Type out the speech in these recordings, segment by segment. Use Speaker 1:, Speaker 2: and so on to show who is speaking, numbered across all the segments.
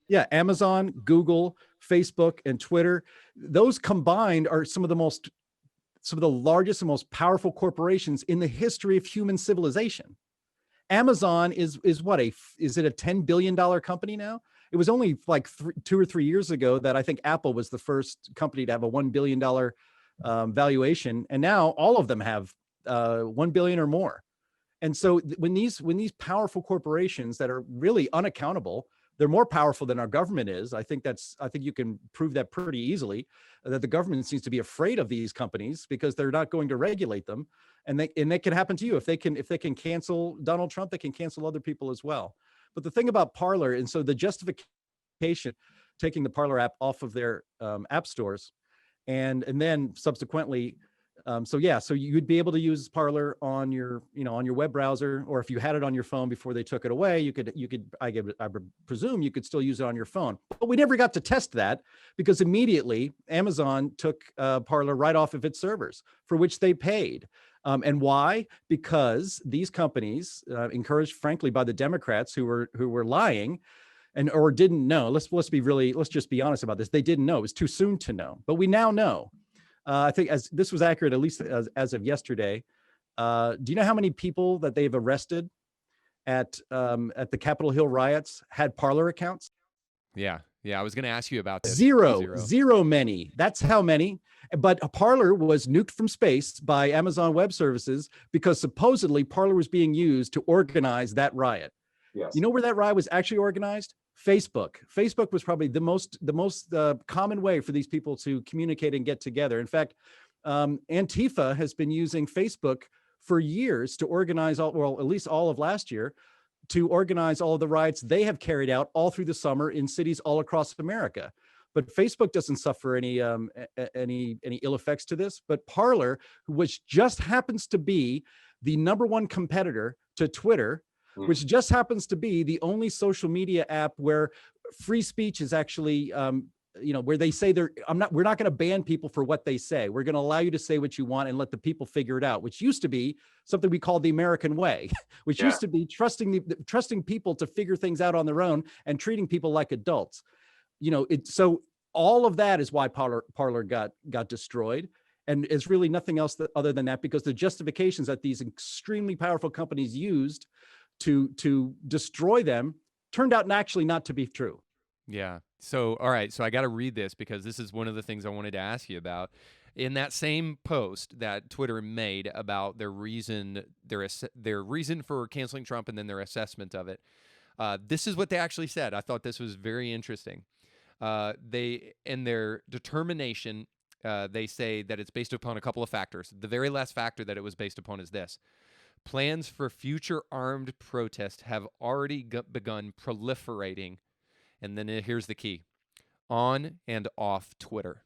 Speaker 1: Yeah, Amazon, Google, Facebook, and Twitter. Those combined are some of the largest and most powerful corporations in the history of human civilization. Amazon is what is it a $10 billion company now? It was only like 2 or 3 years ago that I think Apple was the first company to have a $1 billion valuation. And now all of them have 1 billion or more. And so when these powerful corporations that are really unaccountable, they're more powerful than our government is. I think you can prove that pretty easily, that the government seems to be afraid of these companies because they're not going to regulate them. And that can happen to you. If they can cancel Donald Trump, they can cancel other people as well. But the thing about Parler, and so the justification taking the Parler app off of their app stores, and then subsequently, so you'd be able to use Parler on your web browser, or if you had it on your phone before they took it away, you could I presume you could still use it on your phone. But we never got to test that because immediately Amazon took Parler right off of its servers, for which they paid. And why? Because these companies, encouraged frankly by the Democrats who were lying or didn't know. Let's just be honest about this. They didn't know. It was too soon to know, but we now know. I think as this was accurate, at least as of yesterday. Do you know how many people that they've arrested at the Capitol Hill riots had Parler accounts?
Speaker 2: Yeah. I was going to ask you about this.
Speaker 1: Zero many. That's how many. But Parler was nuked from space by Amazon Web Services because supposedly Parler was being used to organize that riot.
Speaker 3: Yes.
Speaker 1: You know where that riot was actually organized? Facebook. Facebook was probably the most common way for these people to communicate and get together. In fact, Antifa has been using Facebook for years to organize at least all of last year, to organize all of the riots they have carried out all through the summer in cities all across America. But Facebook doesn't suffer any ill effects to this. But Parler, which just happens to be the number one competitor to Twitter, which just happens to be the only social media app where free speech is actually, where they say we're not going to ban people for what they say. We're going to allow you to say what you want and let the people figure it out, which used to be something we called the American way, which used to be trusting people to figure things out on their own and treating people like adults. So all of that is why Parler got destroyed. And it's really nothing else other than that, because the justifications that these extremely powerful companies used to destroy them turned out actually not to be true.
Speaker 2: Yeah. So, all right. So I got to read this because this is one of the things I wanted to ask you about. In that same post that Twitter made about their reason for canceling Trump and then their assessment of it, this is what they actually said. I thought this was very interesting. They, in their determination, they say that it's based upon a couple of factors. The very last factor that it was based upon is this: plans for future armed protests have already begun proliferating. And then here's the key: on and off Twitter.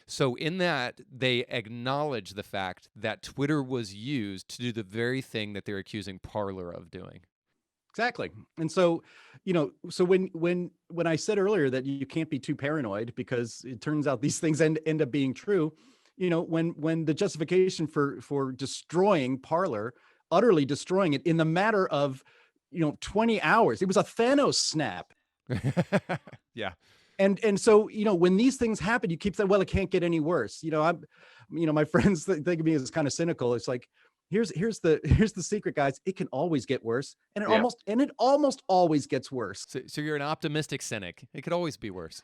Speaker 2: So in that, they acknowledge the fact that Twitter was used to do the very thing that they're accusing Parler of doing.
Speaker 1: Exactly. And so, so when I said earlier that you can't be too paranoid because it turns out these things end up being true, when the justification for destroying Parler, utterly destroying it in the matter of 20 hours, it was a Thanos snap.
Speaker 2: Yeah.
Speaker 1: And so, when these things happen, you keep saying, well, it can't get any worse. My friends think of me as kind of cynical. It's like, here's the secret, guys. It can always get worse. And it almost always gets worse.
Speaker 2: So you're an optimistic cynic. It could always be worse.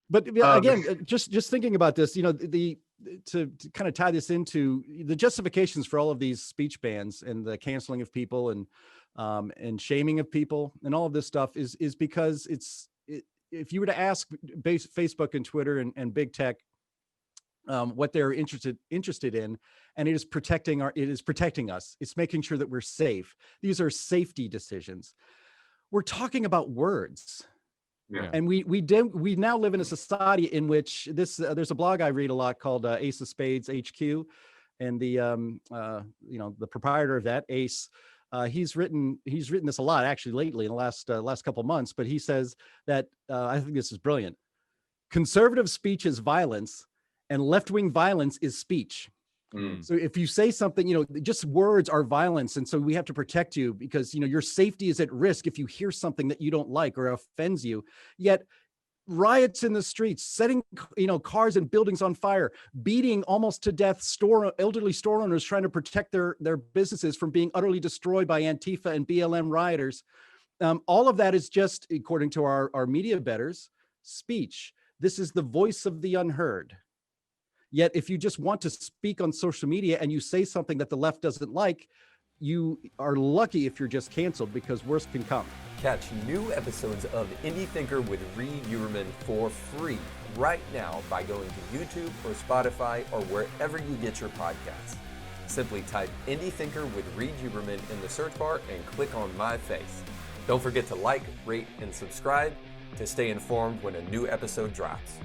Speaker 1: But again, just thinking about this, to kind of tie this into the justifications for all of these speech bans and the canceling of people and shaming of people and all of this stuff is because if you were to ask Facebook and Twitter and big tech what they're interested in, and it is protecting us. It's making sure that we're safe. These are safety decisions. We're talking about words.
Speaker 3: Yeah.
Speaker 1: And we now live in a society in which there's a blog I read a lot called Ace of Spades HQ, and the proprietor of that, Ace, he's written this a lot actually lately in the last couple of months, but he says that I think this is brilliant. Conservative speech is violence, and left-wing violence is speech. So if you say something, just words are violence. And so we have to protect you because, your safety is at risk if you hear something that you don't like or offends you. Yet riots in the streets, setting, cars and buildings on fire, beating almost to death elderly store owners trying to protect their businesses from being utterly destroyed by Antifa and BLM rioters. All of that is just, according to our media betters, speech. This is the voice of the unheard. Yet if you just want to speak on social media and you say something that the left doesn't like, you are lucky if you're just canceled, because worse can come.
Speaker 3: Catch new episodes of Indie Thinker with Reed Uberman for free right now by going to YouTube or Spotify or wherever you get your podcasts. Simply type Indie Thinker with Reed Uberman in the search bar and click on my face. Don't forget to like, rate, and subscribe to stay informed when a new episode drops.